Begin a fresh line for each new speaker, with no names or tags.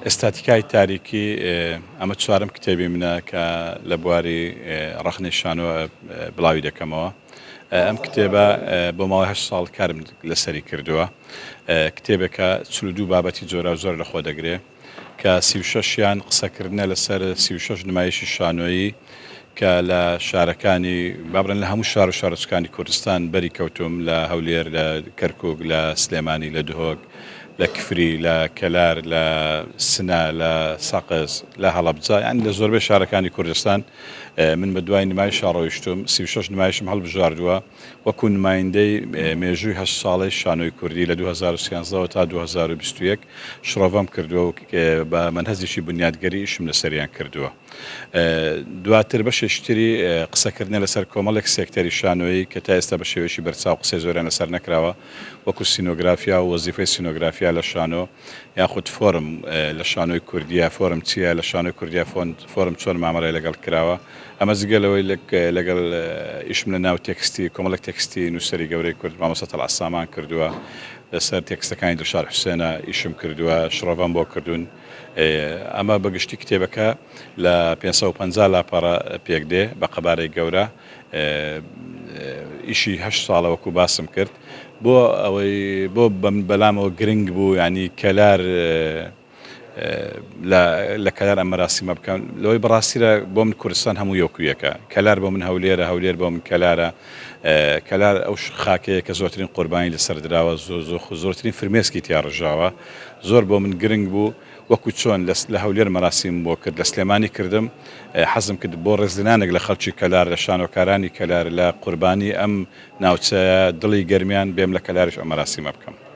ئێستاتیکای تاریکی ئەمە چوارم کتێبی منە کە لە بواری ڕەخنەی شانۆ بڵاوی دەکەمەوە. ئەم کتێبە بۆ ماوەی 8 ساڵ کارم لەسەری کردووە. کتێبێکە 42 بابەتی جۆرا زۆر لەخۆ دەگرێ کە 36یان قسەکردنە لەسەر 36 نمایشی شانۆیی کە لە شارەکانی بابرن لە هەموو شار و شارچکانی کوردستان بەری کەوتوم لە هەولێر، لە کەرکووک، لە سلێمانی، لە دهۆک، لە کفری، لە کەلار، لە سنە، لە سەقز، لە هەڵەبجە، یانی لە زۆربەی شارەکانی کوردستان من بە دوای نمایشا ڕۆیشتوم. 36 نمایشم هەڵبژاردووە وەکو نمایندەی مێژووی 8 ساڵەی شانۆی کوردی لە 2013 تا 2021 شڕۆڤەم کردووە و بە مەنهەجێکی بنیادگەری ئیشم لەسەریان کردووە. دواتر بەشێشتری قسەکردنە لەسەر کۆمەڵێک سێکتەری شانۆیی کە تا ئێستا بە شێوەیەکی بەرچاو قسەی زۆریان لەسەر نەکراوە، وەکو سینۆگرافیا و وەزیفەی سینۆگرافیا لە شانۆ، یاخود فۆرم لە شانۆی کوردیە، فۆرم چییە لە شانۆی کوردیا، فۆرم چۆن مامەڕێ لەگەڵ کراوە. ئەمە جگەلەوەی لەگەڵ ئیشم لە ناو تێکستی کۆمەڵێک تێکستی نووسەری گەورەی کورد مامۆستا تەڵعات سامان کردووە، لەسەر تێکستەکانی دڵشاد حوسێنە ئیشم کردووە، شڕۆڤەم بۆ کردوون. ئەمە بەگشتی کتێبەکە لە 550 لاپەڕە پێک دێ بە قەبارەی گەورە. ئیشی 8 ساڵە وەکو باسم کرد بۆ ئەوەی بۆ بەلامەوە گرنگ بوو، ینی کەلار لە کەلار ئەم مەراسیمە بکەن. لەوەی بەڕاستیرە بۆ من کوردستان هەموو یەکویەکە، کەلار بۆ من هەولێرە، هەولێر بۆ من کەلارە. کەلار ئەو خاکەیە کە زۆرترین قوربانی لەسەر دراوە، زۆرترین فرمێسکی تیا ڕژاوە، زۆر بۆ من گرنگ بوو. وەکو چۆن لە هەولێر مەراسیم بۆ کرد، لە سلێمانی کردم، حەزم کرد بۆ ڕێزلێنانێک لە خەڵکی کەلار، لە شانۆکارانی کەلار، لە قوربانی ئەم ناوچەیە دڵی گەرمیان بێم لە کەلاریش ئەم مەراسیمە بکەم.